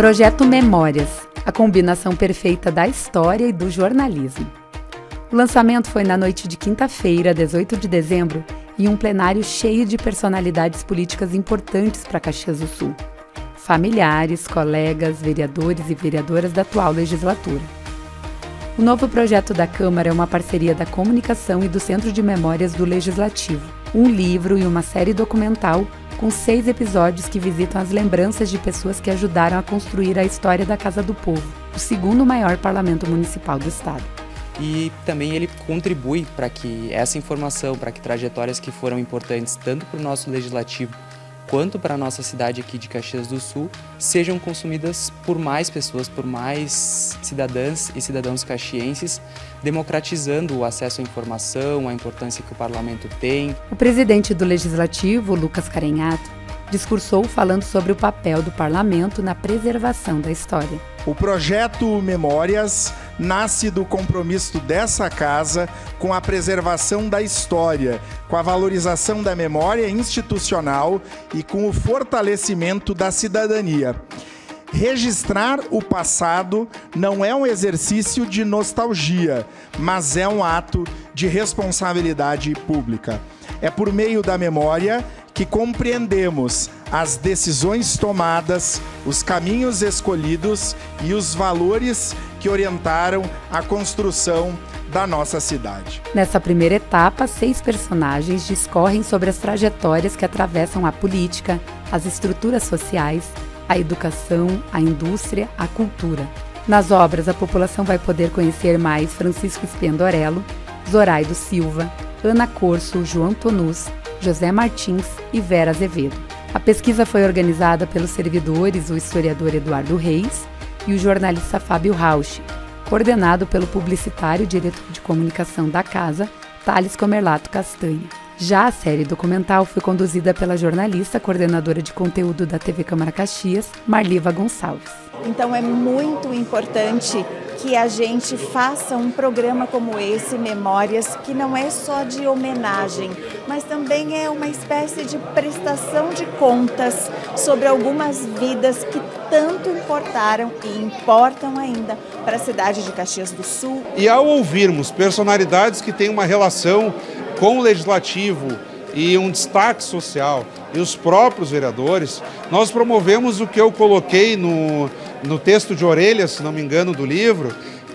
Projeto Memórias, a combinação perfeita da história e do jornalismo. O lançamento foi na noite de quinta-feira, 18 de dezembro, em um plenário cheio de personalidades políticas importantes para Caxias do Sul. Familiares, colegas, vereadores e vereadoras da atual legislatura. O novo projeto da Câmara é uma parceria da Comunicação e do Centro de Memórias do Legislativo, um livro e uma série documental com 6 episódios que visitam as lembranças de pessoas que ajudaram a construir a história da Casa do Povo, o segundo maior parlamento municipal do estado. E também ele contribui para que essa informação, para que trajetórias que foram importantes tanto para o nosso legislativo quanto para a nossa cidade aqui de Caxias do Sul, sejam consumidas por mais pessoas, por mais cidadãs e cidadãos caxienses, democratizando o acesso à informação, a importância que o parlamento tem. O presidente do Legislativo, Lucas Carenhato, discursou falando sobre o papel do parlamento na preservação da história. O projeto Memórias nasce do compromisso dessa casa com a preservação da história, com a valorização da memória institucional e com o fortalecimento da cidadania. Registrar o passado não é um exercício de nostalgia, mas é um ato de responsabilidade pública. É por meio da memória que compreendemos as decisões tomadas, os caminhos escolhidos e os valores que orientaram a construção da nossa cidade. Nessa primeira etapa, 6 personagens discorrem sobre as trajetórias que atravessam a política, as estruturas sociais, a educação, a indústria, a cultura. Nas obras, a população vai poder conhecer mais Francisco Spendorello, Zoraide Silva, Ana Corso, João Tonus, José Martins e Vera Azevedo. A pesquisa foi organizada pelos servidores, o historiador Eduardo Reis e o jornalista Fábio Rauch, coordenado pelo publicitário e diretor de comunicação da casa, Thales Comerlato Castanha. Já a série documental foi conduzida pela jornalista coordenadora de conteúdo da TV Câmara Caxias, Marliva Gonçalves. Então é muito importante que a gente faça um programa como esse, Memórias, que não é só de homenagem, mas também é uma espécie de prestação de contas sobre algumas vidas que tanto importaram e importam ainda para a cidade de Caxias do Sul. E ao ouvirmos personalidades que têm uma relação com o legislativo e um destaque social e os próprios vereadores, nós promovemos o que eu coloquei no texto de orelha, se não me engano, do livro,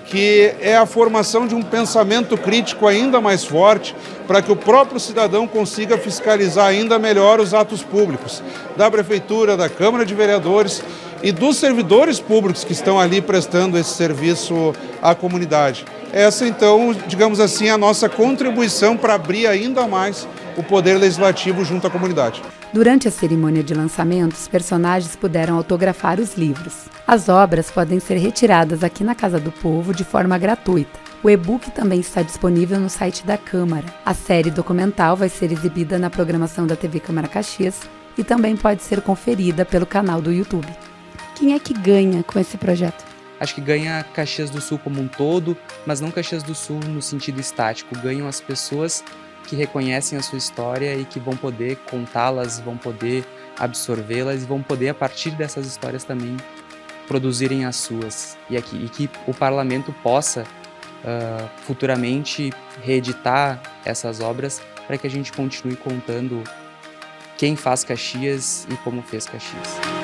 que é a formação de um pensamento crítico ainda mais forte para que o próprio cidadão consiga fiscalizar ainda melhor os atos públicos da Prefeitura, da Câmara de Vereadores e dos servidores públicos que estão ali prestando esse serviço à comunidade. Essa, então, digamos assim, é a nossa contribuição para abrir ainda mais o poder legislativo junto à comunidade. Durante a cerimônia de lançamento, os personagens puderam autografar os livros. As obras podem ser retiradas aqui na Casa do Povo de forma gratuita. O e-book também está disponível no site da Câmara. A série documental vai ser exibida na programação da TV Câmara Caxias e também pode ser conferida pelo canal do YouTube. Quem é que ganha com esse projeto? Acho que ganha Caxias do Sul como um todo, mas não Caxias do Sul no sentido estático. Ganham as pessoas que reconhecem a sua história e que vão poder contá-las, vão poder absorvê-las e vão poder, a partir dessas histórias também, produzirem as suas. E que o parlamento possa futuramente reeditar essas obras para que a gente continue contando quem faz Caxias e como fez Caxias.